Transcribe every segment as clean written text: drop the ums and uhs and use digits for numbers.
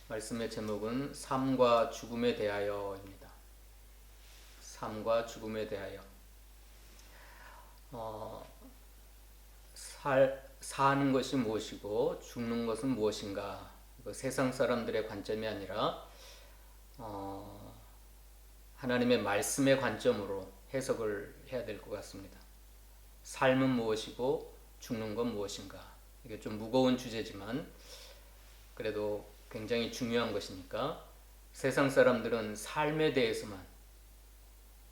말씀의 제목은 삶과 죽음에 대하여입니다. 삶과 죽음에 대하여. 사는 것이 무엇이고 죽는 것은 무엇인가? 세상 사람들의 관점이 아니라 하나님의 말씀의 관점으로 해석을 해야 될 것 같습니다. 삶은 무엇이고 죽는 건 무엇인가? 이게 좀 무거운 주제지만 그래도 굉장히 중요한 것이니까 세상 사람들은 삶에 대해서만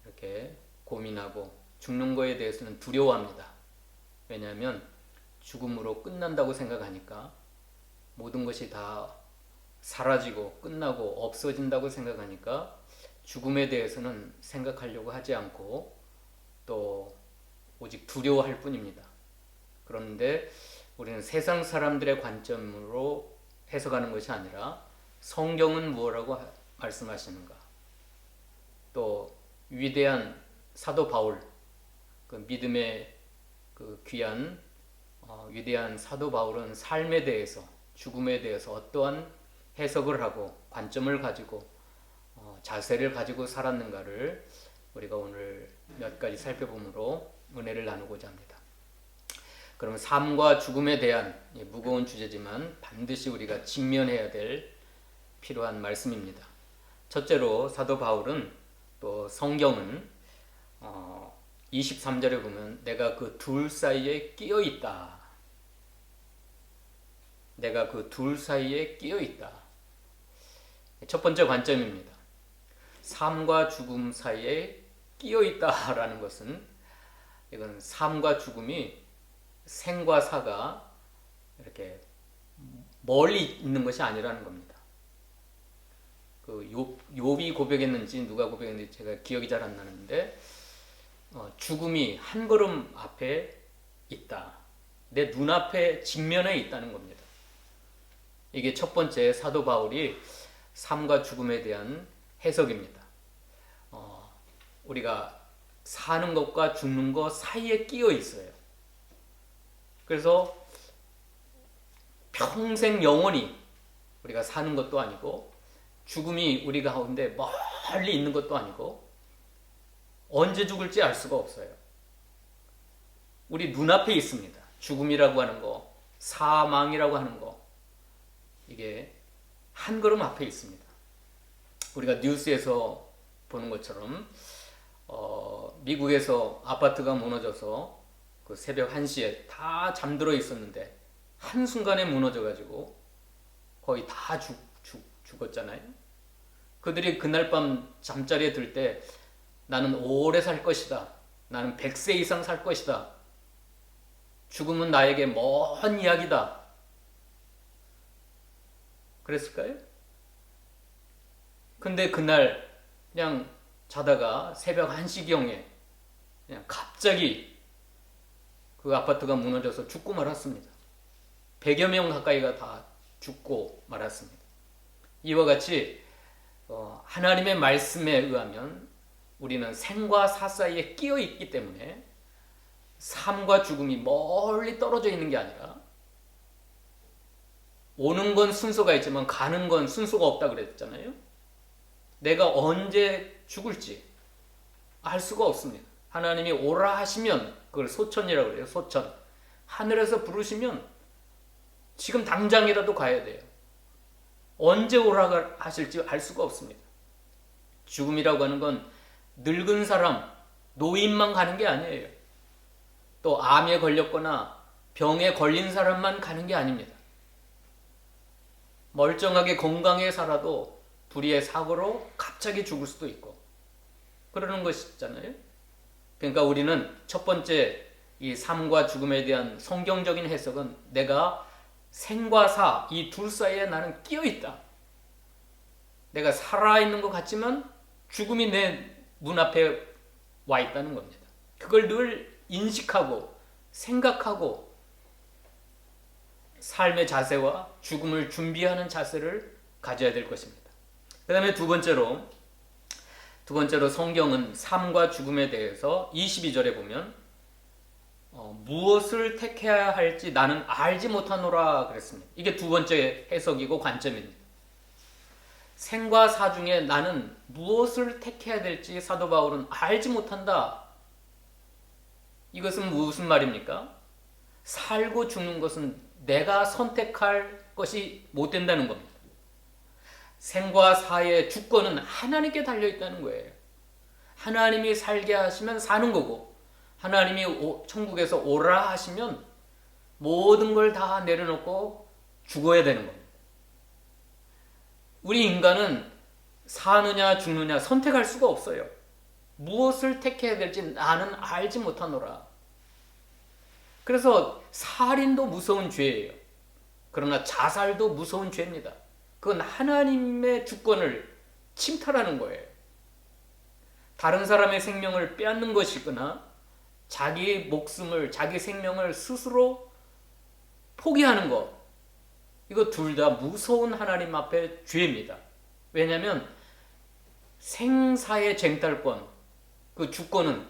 이렇게 고민하고 죽는 거에 대해서는 두려워합니다. 왜냐하면 죽음으로 끝난다고 생각하니까 모든 것이 다 사라지고 끝나고 없어진다고 생각하니까 죽음에 대해서는 생각하려고 하지 않고 또 오직 두려워할 뿐입니다. 그런데 우리는 세상 사람들의 관점으로 해석하는 것이 아니라 성경은 뭐라고 말씀하시는가? 또 위대한 사도 바울, 그 믿음의 그 귀한 위대한 사도 바울은 삶에 대해서, 죽음에 대해서 어떠한 해석을 하고 관점을 가지고 자세를 가지고 살았는가를 우리가 오늘 몇 가지 살펴보므로 은혜를 나누고자 합니다. 그러면 삶과 죽음에 대한 무거운 주제지만 반드시 우리가 직면해야 될 필요한 말씀입니다. 첫째로 사도 바울은 또 성경은 23절에 보면 내가 그 둘 사이에 끼어 있다. 내가 그 둘 사이에 끼어 있다. 첫 번째 관점입니다. 삶과 죽음 사이에 끼어 있다라는 것은 이건 삶과 죽음이 생과 사가 이렇게 멀리 있는 것이 아니라는 겁니다. 그 욥이 고백했는지 누가 고백했는지 제가 기억이 잘 안 나는데 죽음이 한 걸음 앞에 있다. 내 눈앞에 직면해 있다는 겁니다. 이게 첫 번째 사도 바울이 삶과 죽음에 대한 해석입니다. 우리가 사는 것과 죽는 것 사이에 끼어 있어요. 그래서 평생 영원히 우리가 사는 것도 아니고 죽음이 우리 가운데 멀리 있는 것도 아니고 언제 죽을지 알 수가 없어요. 우리 눈앞에 있습니다. 죽음이라고 하는 거, 사망이라고 하는 거, 이게 한 걸음 앞에 있습니다. 우리가 뉴스에서 보는 것처럼 미국에서 아파트가 무너져서 그 새벽 1시에 다 잠들어 있었는데 한순간에 무너져가지고 거의 다 죽었잖아요. 그들이 그날 밤 잠자리에 들 때 나는 오래 살 것이다. 나는 100세 이상 살 것이다. 죽음은 나에게 먼 이야기다. 그랬을까요? 근데 그날 그냥 자다가 새벽 1시경에 그냥 갑자기 그 아파트가 무너져서 죽고 말았습니다. 100여 명 가까이가 다 죽고 말았습니다. 이와 같이 하나님의 말씀에 의하면 우리는 생과 사 사이에 끼어 있기 때문에 삶과 죽음이 멀리 떨어져 있는 게 아니라 오는 건 순서가 있지만 가는 건 순서가 없다 그랬잖아요. 내가 언제 죽을지 알 수가 없습니다. 하나님이 오라 하시면 그걸 소천이라고 그래요. 소천. 하늘에서 부르시면 지금 당장이라도 가야 돼요. 언제 오라 하실지 알 수가 없습니다. 죽음이라고 하는 건 늙은 사람, 노인만 가는 게 아니에요. 또 암에 걸렸거나 병에 걸린 사람만 가는 게 아닙니다. 멀쩡하게 건강하게 살아도 불의의 사고로 갑자기 죽을 수도 있고 그러는 것이잖아요. 그러니까 우리는 첫 번째 이 삶과 죽음에 대한 성경적인 해석은 내가 생과 사, 이 둘 사이에 나는 끼어 있다. 내가 살아있는 것 같지만 죽음이 내 눈앞에 와 있다는 겁니다. 그걸 늘 인식하고 생각하고 삶의 자세와 죽음을 준비하는 자세를 가져야 될 것입니다. 그 다음에 두 번째로 성경은 삶과 죽음에 대해서 22절에 보면 무엇을 택해야 할지 나는 알지 못하노라 그랬습니다. 이게 두 번째 해석이고 관점입니다. 생과 사 중에 나는 무엇을 택해야 될지 사도 바울은 알지 못한다. 이것은 무슨 말입니까? 살고 죽는 것은 내가 선택할 것이 못 된다는 겁니다. 생과 사의 주권은 하나님께 달려 있다는 거예요. 하나님이 살게 하시면 사는 거고, 하나님이 천국에서 오라 하시면 모든 걸 다 내려놓고 죽어야 되는 겁니다. 우리 인간은 사느냐 죽느냐 선택할 수가 없어요. 무엇을 택해야 될지 나는 알지 못하노라. 그래서 살인도 무서운 죄예요. 그러나 자살도 무서운 죄입니다. 그건 하나님의 주권을 침탈하는 거예요. 다른 사람의 생명을 빼앗는 것이거나 자기 목숨을, 자기 생명을 스스로 포기하는 것, 이거 둘 다 무서운 하나님 앞에 죄입니다. 왜냐하면 생사의 쟁탈권, 그 주권은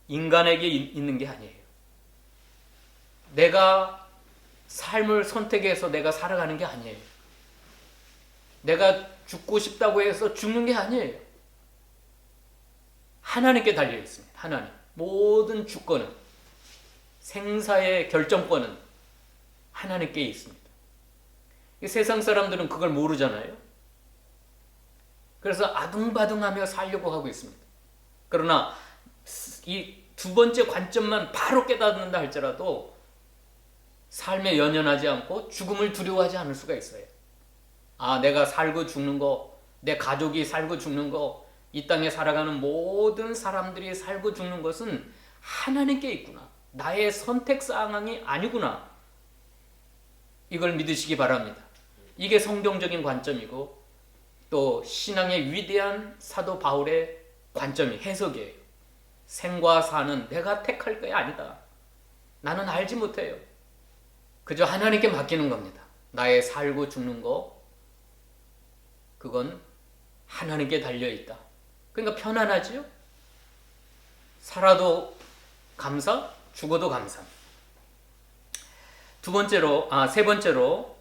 인간에게 있는 게 아니에요. 내가 삶을 선택해서 내가 살아가는 게 아니에요. 내가 죽고 싶다고 해서 죽는 게 아니에요. 하나님께 달려 있습니다. 하나님. 모든 주권은, 생사의 결정권은 하나님께 있습니다. 세상 사람들은 그걸 모르잖아요. 그래서 아둥바둥하며 살려고 하고 있습니다. 그러나 이 두 번째 관점만 바로 깨닫는다 할지라도 삶에 연연하지 않고 죽음을 두려워하지 않을 수가 있어요. 아, 내가 살고 죽는 거, 내 가족이 살고 죽는 거, 이 땅에 살아가는 모든 사람들이 살고 죽는 것은 하나님께 있구나. 나의 선택 상황이 아니구나. 이걸 믿으시기 바랍니다. 이게 성경적인 관점이고 또 신앙의 위대한 사도 바울의 관점이 해석이에요. 생과 사는 내가 택할 게 아니다. 나는 알지 못해요. 그저 하나님께 맡기는 겁니다. 나의 살고 죽는 거, 그건 하나님께 달려있다. 그러니까 편안하지요? 살아도 감사, 죽어도 감사. 세 번째로,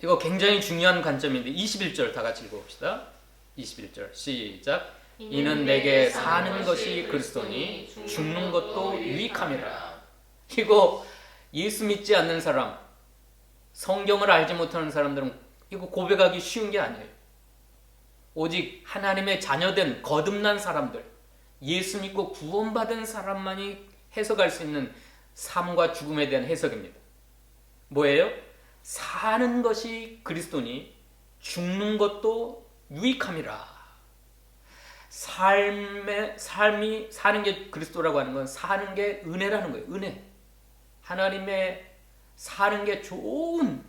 이거 굉장히 중요한 관점인데 21절 다 같이 읽어봅시다. 21절 시작. 이는 내게 사는 것이 그리스도니 죽는 것도 유익함이라. 이거 예수 믿지 않는 사람, 성경을 알지 못하는 사람들은 이거 고백하기 쉬운 게 아니에요. 오직 하나님의 자녀된 거듭난 사람들, 예수 믿고 구원받은 사람만이 해석할 수 있는 삶과 죽음에 대한 해석입니다. 뭐예요? 사는 것이 그리스도니 죽는 것도 유익함이라. 삶이 사는 게 그리스도라고 하는 건 사는 게 은혜라는 거예요. 은혜. 하나님의 사는 게 좋은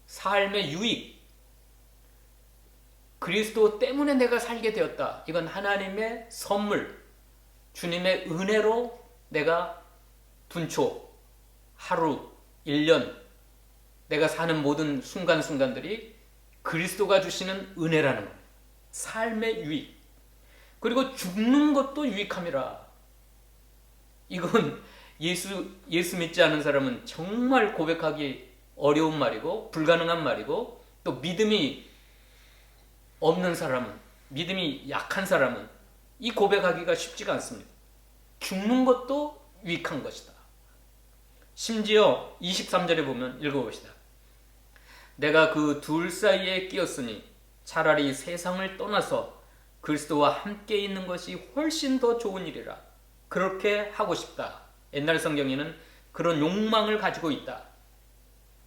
삶의 유익. 그리스도 때문에 내가 살게 되었다. 이건 하나님의 선물, 주님의 은혜로 내가 분초, 하루, 1년, 내가 사는 모든 순간순간들이 그리스도가 주시는 은혜라는 거예요. 삶의 유익. 그리고 죽는 것도 유익함이라. 이건 예수 믿지 않은 사람은 정말 고백하기 어려운 말이고 불가능한 말이고, 또 믿음이 없는 사람은, 믿음이 약한 사람은 이 고백하기가 쉽지가 않습니다. 죽는 것도 유익한 것이다. 심지어 23절에 보면 읽어봅시다. 내가 그 둘 사이에 끼었으니 차라리 세상을 떠나서 그리스도와 함께 있는 것이 훨씬 더 좋은 일이라. 그렇게 하고 싶다. 옛날 성경에는 그런 욕망을 가지고 있다.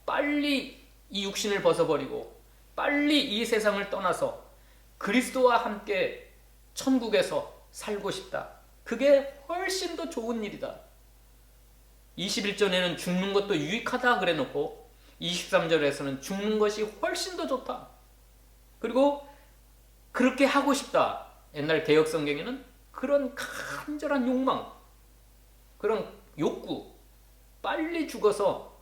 빨리 이 육신을 벗어버리고 빨리 이 세상을 떠나서 그리스도와 함께 천국에서 살고 싶다. 그게 훨씬 더 좋은 일이다. 21절에는 죽는 것도 유익하다 그래 놓고 23절에서는 죽는 것이 훨씬 더 좋다. 그리고 그렇게 하고 싶다. 옛날 개역 성경에는 그런 간절한 욕망, 그런 욕구, 빨리 죽어서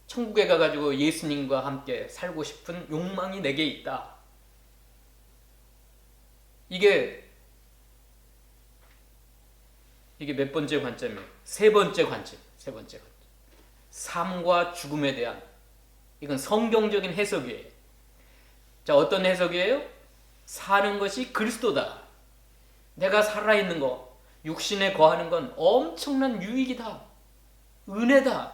천국에 가가지고 예수님과 함께 살고 싶은 욕망이 내게 있다. 이게 몇 번째 관점이에요? 세 번째 관점. 삶과 죽음에 대한, 이건 성경적인 해석이에요. 자, 어떤 해석이에요? 사는 것이 그리스도다. 내가 살아있는 거, 육신에 거하는 건 엄청난 유익이다. 은혜다.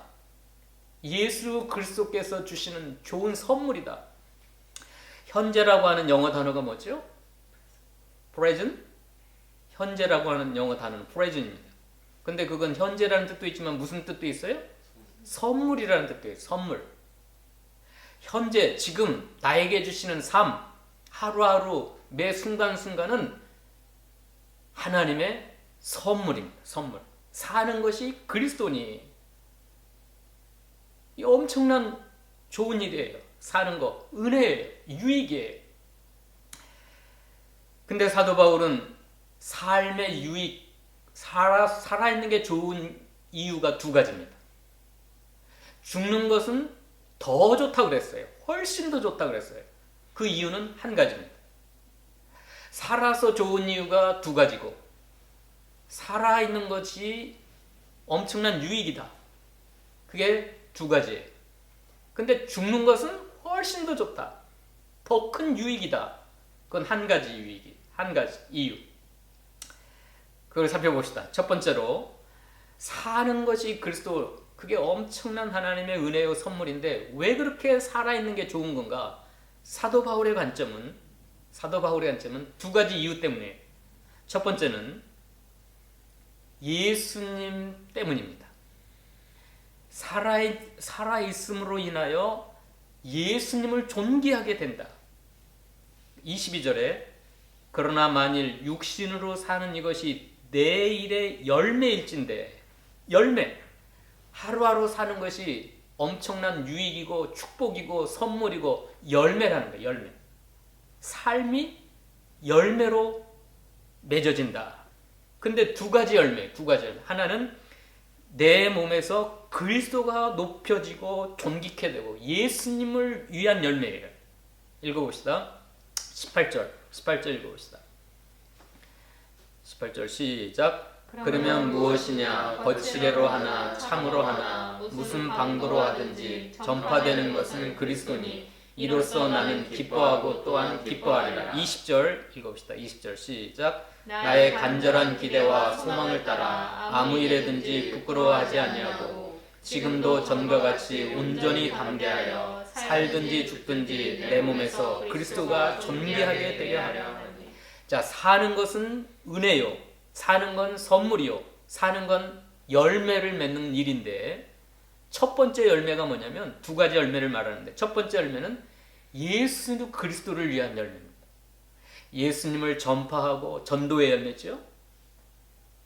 예수 그리스도께서 주시는 좋은 선물이다. 현재라고 하는 영어 단어가 뭐죠? present? 현재라고 하는 영어 단어는 present입니다. 근데 그건 현재라는 뜻도 있지만 무슨 뜻도 있어요? 선물이라는 뜻도 있어요. 선물. 현재, 지금 나에게 주시는 삶, 하루하루 매 순간순간은 하나님의 선물입니다. 선물. 사는 것이 그리스도니. 이 엄청난 좋은 일이에요. 사는 거, 은혜예요. 유익이에요. 근데 사도 바울은 삶의 유익, 살아있는 게 좋은 이유가 두 가지입니다. 죽는 것은 더 좋다고 그랬어요. 훨씬 더 좋다고 그랬어요. 그 이유는 한 가지입니다. 살아서 좋은 이유가 두 가지고, 살아있는 것이 엄청난 유익이다. 그게 두 가지예요. 근데 죽는 것은 훨씬 더 좋다. 더 큰 유익이다. 그건 한 가지 유익이, 한 가지 이유. 그걸 살펴봅시다. 첫 번째로, 사는 것이 그리스도, 그게 엄청난 하나님의 은혜요 선물인데 왜 그렇게 살아있는 게 좋은 건가? 사도 바울의 관점은 두 가지 이유 때문에. 첫 번째는 예수님 때문입니다. 살아있음으로 인하여 예수님을 존귀하게 된다. 22절에 그러나 만일 육신으로 사는 이것이 내일의 열매일진데, 열매, 하루하루 사는 것이 엄청난 유익이고 축복이고 선물이고 열매라는 거예요. 열매. 삶이 열매로 맺어진다. 근데 두 가지 열매. 하나는 내 몸에서 그리스도가 높여지고 존귀케 되고 예수님을 위한 열매예요. 읽어봅시다. 18절 읽어봅시다. 18절 시작. 그러면 무엇이냐, 거칠게로 하나 참으로 하나 무슨 방도로 하든지 전파되는 것은 그리스도니 이로써 나는 기뻐하고 또한 기뻐하리라. 20절 읽어봅시다. 20절 시작. 나의 간절한 기대와 소망을 따라 아무 일에든지 부끄러워하지 아니하고 지금도 전과 같이 온전히 담대하여 살든지 죽든지 내 몸에서 그리스도가 존귀하게 되게 하라. 자, 사는 것은 은혜요, 사는 건 선물이요, 사는 건 열매를 맺는 일인데, 첫 번째 열매가 뭐냐면 두 가지 열매를 말하는데, 첫 번째 열매는 예수 그리스도를 위한 열매입니다. 예수님을 전파하고, 전도의 열매죠.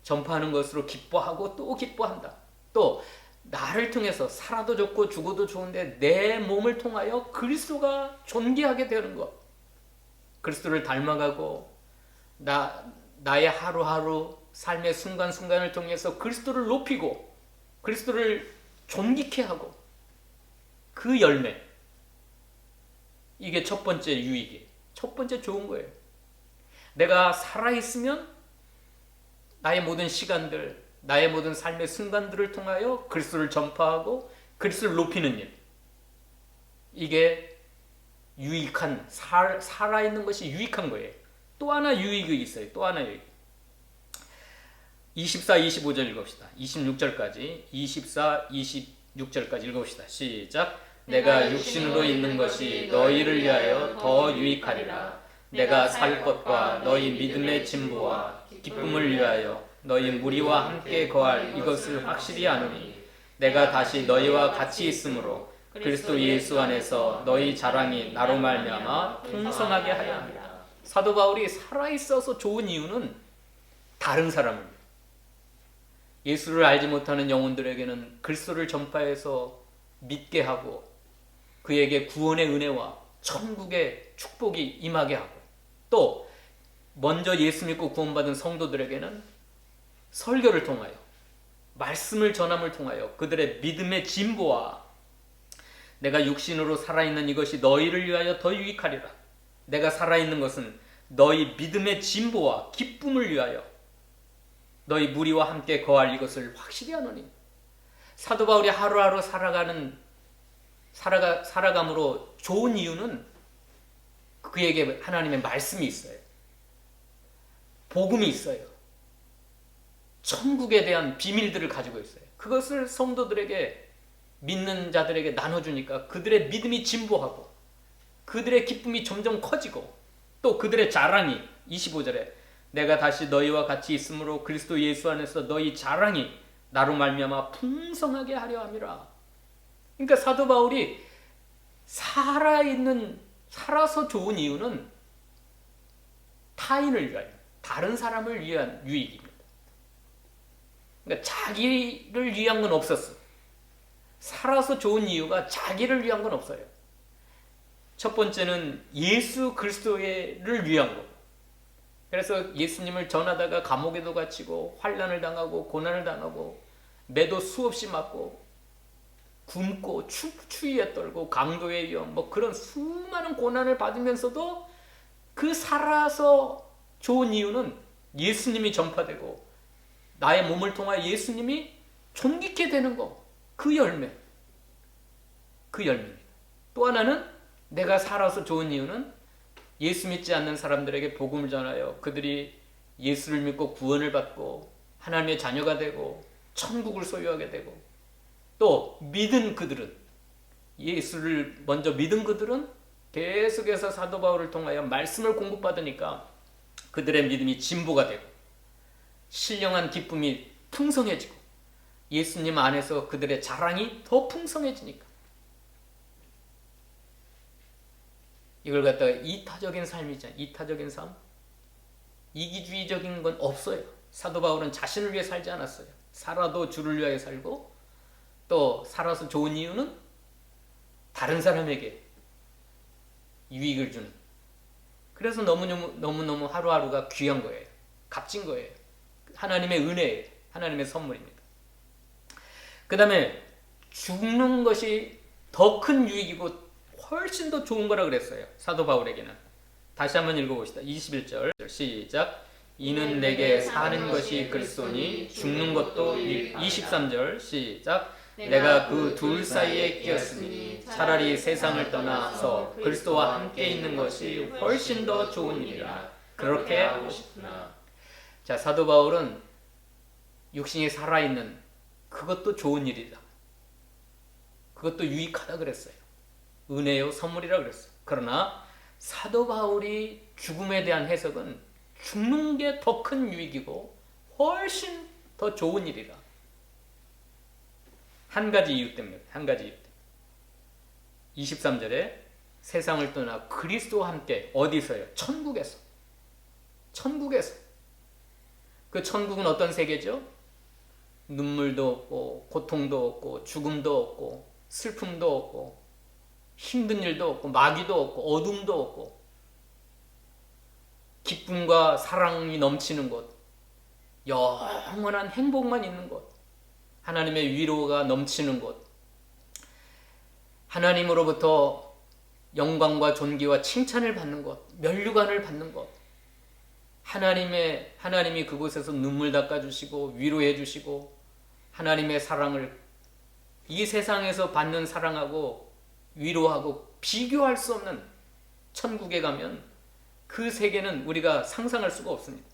전파하는 것으로 기뻐하고 또 기뻐한다. 또 나를 통해서 살아도 좋고 죽어도 좋은데 내 몸을 통하여 그리스도가 존귀하게 되는 것. 그리스도를 닮아가고 나의 하루하루 삶의 순간순간을 통해서 그리스도를 높이고 그리스도를 존귀케 하고, 그 열매, 이게 첫 번째 유익이에요. 첫 번째 좋은 거예요. 내가 살아있으면 나의 모든 시간들, 나의 모든 삶의 순간들을 통하여 그리스도를 전파하고 그리스도를 높이는 일, 이게 유익한, 살아있는 것이 유익한 거예요. 또 하나 유익이 있어요. 또 하나 유익. 24, 25절 읽읍시다. 26절까지 24, 26절까지 읽읍시다. 시작. 내가 육신으로 있는 것이 너희를 위하여 더 유익하리라. 내가 살 것과 너희 믿음의 진보와 기쁨을 위하여 너희 무리와 함께 거할 이것을 확실히 아노니 내가 다시 너희와 같이 있으므로 그리스도 예수 안에서 너희 자랑이 나로 말미암아 풍성하게 하려 합니다. 사도 바울이 살아있어서 좋은 이유는 다른 사람을, 예수를 알지 못하는 영혼들에게는 그리스도를 전파해서 믿게 하고 그에게 구원의 은혜와 천국의 축복이 임하게 하고, 또 먼저 예수 믿고 구원받은 성도들에게는 설교를 통하여, 말씀을 전함을 통하여 그들의 믿음의 진보와 내가 육신으로 살아있는 이것이 너희를 위하여 더 유익하리라. 내가 살아있는 것은 너희 믿음의 진보와 기쁨을 위하여 너희 무리와 함께 거할 이것을 확실히 하노니. 사도 바울이 하루하루 살아감으로 좋은 이유는 그에게 하나님의 말씀이 있어요. 복음이 있어요. 천국에 대한 비밀들을 가지고 있어요. 그것을 성도들에게, 믿는 자들에게 나눠주니까 그들의 믿음이 진보하고 그들의 기쁨이 점점 커지고 또 그들의 자랑이 25절에 내가 다시 너희와 같이 있으므로 그리스도 예수 안에서 너희 자랑이 나로 말미암아 풍성하게 하려 함이라. 그러니까 사도 바울이 살아서 좋은 이유는 타인을 위하여, 다른 사람을 위한 유익입니다. 그러니까 자기를 위한 건 없었어. 살아서 좋은 이유가 자기를 위한 건 없어요. 첫 번째는 예수 그리스도를 위한 거. 그래서 예수님을 전하다가 감옥에도 갇히고 환난을 당하고 고난을 당하고 매도 수없이 맞고 굶고 추위에 떨고 강도의 위험 뭐 그런 수많은 고난을 받으면서도 그 살아서 좋은 이유는 예수님이 전파되고 나의 몸을 통하여 예수님이 존귀케 되는 거. 그 열매입니다. 또 하나는 내가 살아서 좋은 이유는 예수 믿지 않는 사람들에게 복음을 전하여 그들이 예수를 믿고 구원을 받고 하나님의 자녀가 되고 천국을 소유하게 되고 또 믿은 그들은, 예수를 먼저 믿은 그들은 계속해서 사도 바울을 통하여 말씀을 공급받으니까 그들의 믿음이 진보가 되고 신령한 기쁨이 풍성해지고 예수님 안에서 그들의 자랑이 더 풍성해지니까 이걸 갖다가 이타적인 삶이잖아요. 이타적인 삶. 이기주의적인 건 없어요. 사도 바울은 자신을 위해 살지 않았어요. 살아도 주를 위하여 살고 또 살아서 좋은 이유는 다른 사람에게 유익을 주는. 그래서 너무너무 하루하루가 귀한 거예요. 값진 거예요. 하나님의 은혜예요. 하나님의 선물입니다. 그 다음에 죽는 것이 더 큰 유익이고 훨씬 더 좋은 거라 그랬어요. 사도 바울에게는. 다시 한번 읽어봅시다. 21절 시작. 이는 내게 사는 것이 그리스도니 죽는 것도 23절 시작. 내가 그 둘 사이에 끼었으니 차라리 세상을 떠나서 그리스도와 함께 있는 것이 훨씬 더 좋은 일이라. 그렇게 하고 싶으나. 자, 사도 바울은 육신이 살아있는 그것도 좋은 일이다. 그것도 유익하다 그랬어요. 은혜요 선물이라 그랬어요. 그러나 사도 바울이 죽음에 대한 해석은 죽는 게 더 큰 유익이고 훨씬 더 좋은 일이라. 한 가지 이유 때문에. 23절에 세상을 떠나 그리스도와 함께 어디서요? 천국에서. 그 천국은 어떤 세계죠? 눈물도 없고 고통도 없고 죽음도 없고 슬픔도 없고 힘든 일도 없고 마귀도 없고 어둠도 없고 기쁨과 사랑이 넘치는 곳, 영원한 행복만 있는 곳, 하나님의 위로가 넘치는 곳, 하나님으로부터 영광과 존귀와 칭찬을 받는 곳, 면류관을 받는 곳, 하나님이 그곳에서 눈물 닦아주시고 위로해 주시고 하나님의 사랑을 이 세상에서 받는 사랑하고 위로하고 비교할 수 없는 천국에 가면 그 세계는 우리가 상상할 수가 없습니다.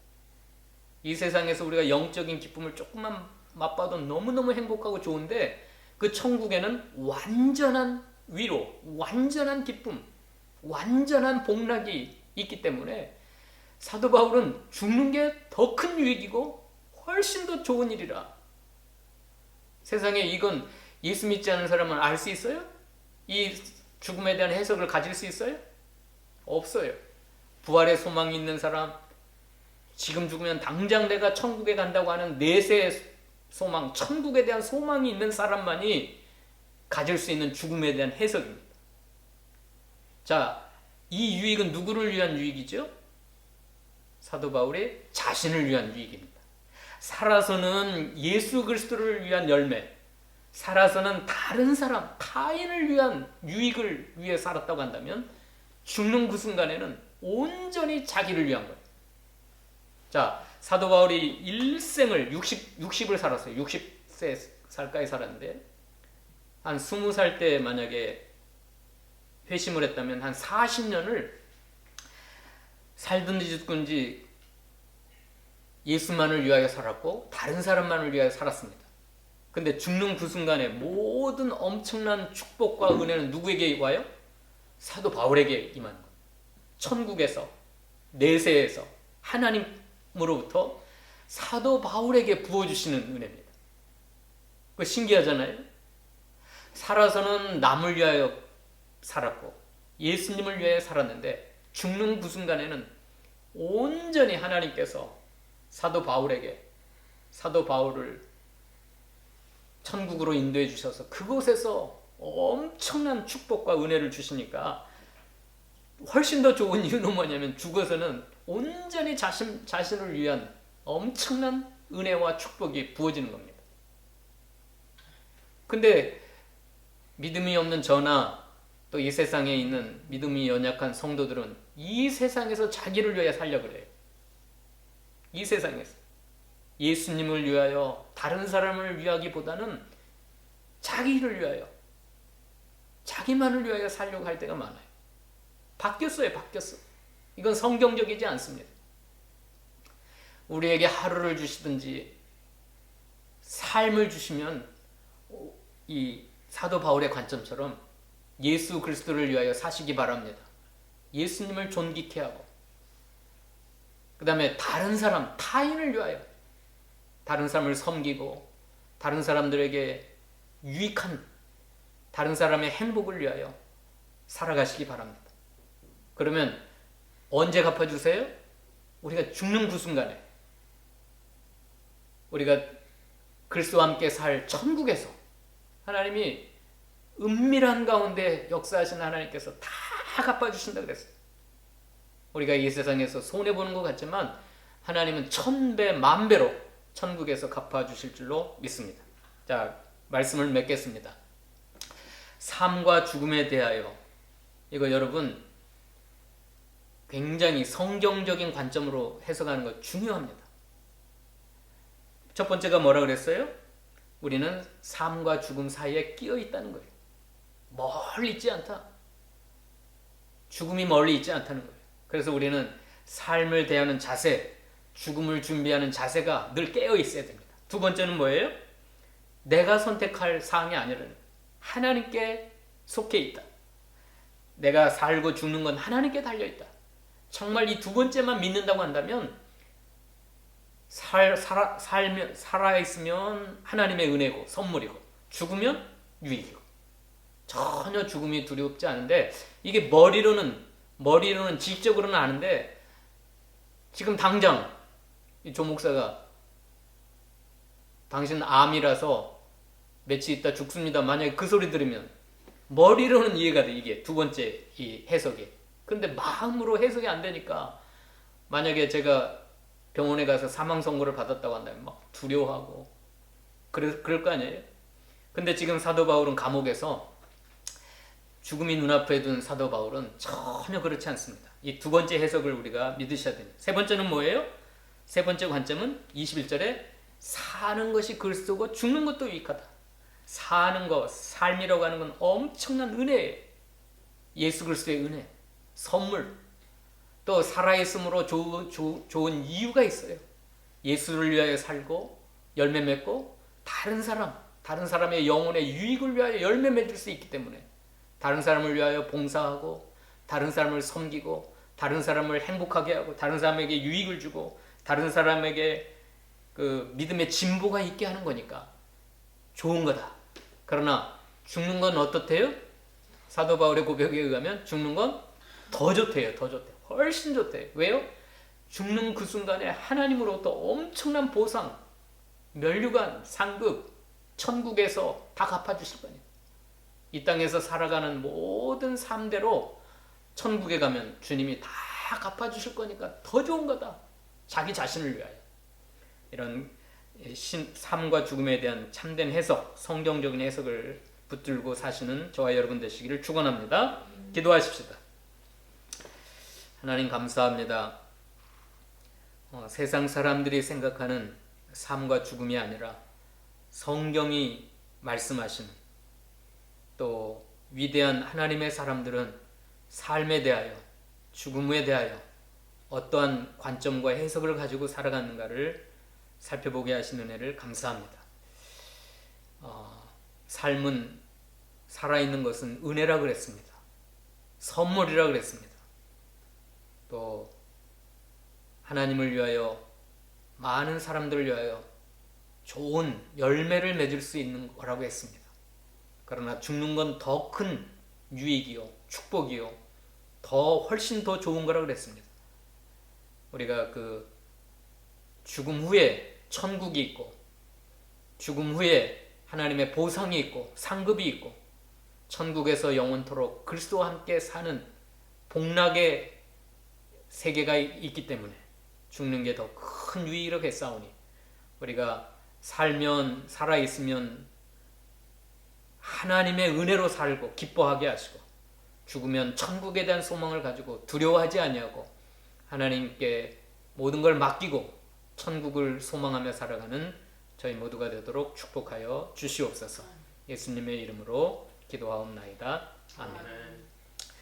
이 세상에서 우리가 영적인 기쁨을 조금만 맛봐도 너무너무 행복하고 좋은데 그 천국에는 완전한 위로, 완전한 기쁨, 완전한 복락이 있기 때문에 사도 바울은 죽는 게 더 큰 유익이고 훨씬 더 좋은 일이라. 세상에 이건 예수 믿지 않는 사람은 알 수 있어요? 이 죽음에 대한 해석을 가질 수 있어요? 없어요. 부활의 소망이 있는 사람, 지금 죽으면 당장 내가 천국에 간다고 하는 내세의 소망, 천국에 대한 소망이 있는 사람만이 가질 수 있는 죽음에 대한 해석입니다. 자, 이 유익은 누구를 위한 유익이죠? 사도 바울의 자신을 위한 유익입니다. 살아서는 예수 그리스도를 위한 열매, 살아서는 다른 사람, 타인을 위한 유익을 위해 살았다고 한다면 죽는 그 순간에는 온전히 자기를 위한 거예요. 자, 사도 바울이 일생을 60을 살았어요. 60세 살까지 살았는데 한 20살 때 만약에 회심을 했다면 한 40년을 살든지 죽든지 예수만을 위하여 살았고 다른 사람만을 위하여 살았습니다. 근데 죽는 그 순간에 모든 엄청난 축복과 은혜는 누구에게 와요? 사도 바울에게 임하는 거예요. 천국에서, 내세에서 하나님으로부터 사도 바울에게 부어주시는 은혜입니다. 그거 신기하잖아요. 살아서는 남을 위하여 살았고 예수님을 위하여 살았는데 죽는 그 순간에는 온전히 하나님께서 사도 바울을 천국으로 인도해 주셔서 그곳에서 엄청난 축복과 은혜를 주시니까 훨씬 더 좋은 이유는 뭐냐면 죽어서는 온전히 자신을 위한 엄청난 은혜와 축복이 부어지는 겁니다. 근데 믿음이 없는 저나 또 이 세상에 있는 믿음이 연약한 성도들은 이 세상에서 자기를 위하여 살려고 그래요. 이 세상에서 예수님을 위하여 다른 사람을 위하기보다는 자기를 위하여 자기만을 위하여 살려고 할 때가 많아요. 바뀌었어요. 이건 성경적이지 않습니다. 우리에게 하루를 주시든지 삶을 주시면 이 사도 바울의 관점처럼 예수 그리스도를 위하여 사시기 바랍니다. 예수님을 존귀케 하고 그 다음에 다른 사람, 타인을 위하여 다른 사람을 섬기고 다른 사람들에게 유익한 다른 사람의 행복을 위하여 살아가시기 바랍니다. 그러면 언제 갚아주세요? 우리가 죽는 그 순간에 우리가 그리스도와 함께 살 천국에서 하나님이 은밀한 가운데 역사하신 하나님께서 다 갚아주신다 그랬어요. 우리가 이 세상에서 손해보는 것 같지만 하나님은 1000배 만배로 천국에서 갚아주실 줄로 믿습니다. 자, 말씀을 맺겠습니다. 삶과 죽음에 대하여 이거 여러분 굉장히 성경적인 관점으로 해석하는 거 중요합니다. 첫 번째가 뭐라 그랬어요? 우리는 삶과 죽음 사이에 끼어 있다는 거예요. 멀리 있지 않다. 죽음이 멀리 있지 않다는 거예요. 그래서 우리는 삶을 대하는 자세, 죽음을 준비하는 자세가 늘 깨어 있어야 됩니다. 두 번째는 뭐예요? 내가 선택할 사항이 아니라 하나님께 속해 있다. 내가 살고 죽는 건 하나님께 달려있다. 정말 이 두 번째만 믿는다고 한다면 살아있으면 하나님의 은혜고 선물이고 죽으면 유익이고 전혀 죽음이 두렵지 않은데 이게 머리로는 지식적으로는 아는데 지금 당장 이 조 목사가 당신 암이라서 며칠 있다 죽습니다. 만약에 그 소리 들으면 머리로는 이해가 돼. 이게 두 번째 이 해석이. 근데 마음으로 해석이 안 되니까 만약에 제가 병원에 가서 사망 선고를 받았다고 한다면 막 두려워하고 그럴 거 아니에요. 근데 지금 사도 바울은 감옥에서 죽음이 눈앞에 둔 사도 바울은 전혀 그렇지 않습니다. 이 두 번째 해석을 우리가 믿으셔야 됩니다. 세 번째는 뭐예요? 세 번째 관점은 21절에 사는 것이 그리스도고 죽는 것도 유익하다. 사는 것, 삶이라고 하는 건 엄청난 은혜예요. 예수 그리스도의 은혜, 선물. 또 살아있음으로 좋은 이유가 있어요. 예수를 위하여 살고 열매 맺고 다른 사람의 영혼의 유익을 위하여 열매 맺을 수 있기 때문에 다른 사람을 위하여 봉사하고 다른 사람을 섬기고 다른 사람을 행복하게 하고 다른 사람에게 유익을 주고 다른 사람에게 그 믿음의 진보가 있게 하는 거니까 좋은 거다. 그러나 죽는 건 어떻대요? 사도 바울의 고백에 의하면 죽는 건 더 좋대요. 더 좋대요. 훨씬 좋대요. 왜요? 죽는 그 순간에 하나님으로부터 엄청난 보상, 면류관, 상급, 천국에서 다 갚아주실 거예요. 이 땅에서 살아가는 모든 삶대로 천국에 가면 주님이 다 갚아주실 거니까 더 좋은 거다. 자기 자신을 위하여. 이런 삶과 죽음에 대한 참된 해석, 성경적인 해석을 붙들고 사시는 저와 여러분 되시기를 축원합니다. 기도하십시다. 하나님 감사합니다. 세상 사람들이 생각하는 삶과 죽음이 아니라 성경이 말씀하시는 또 위대한 하나님의 사람들은 삶에 대하여 죽음에 대하여 어떠한 관점과 해석을 가지고 살아가는가를 살펴보게 하신 은혜를 감사합니다. 삶은 살아있는 것은 은혜라 그랬습니다. 선물이라 그랬습니다. 또 하나님을 위하여 많은 사람들을 위하여 좋은 열매를 맺을 수 있는 거라고 했습니다. 그러나 죽는 건 더 큰 유익이요 축복이요 더 훨씬 더 좋은 거라고 그랬습니다. 우리가 그 죽음 후에 천국이 있고 죽음 후에 하나님의 보상이 있고 상급이 있고 천국에서 영원토록 그리스도와 함께 사는 복락의 세계가 있기 때문에 죽는 게 더 큰 유익이라고 했사오니 우리가 살면 살아있으면 하나님의 은혜로 살고 기뻐하게 하시고 죽으면 천국에 대한 소망을 가지고 두려워하지 아니하고 하나님께 모든 걸 맡기고 천국을 소망하며 살아가는 저희 모두가 되도록 축복하여 주시옵소서. 예수님의 이름으로 기도하옵나이다. 아멘.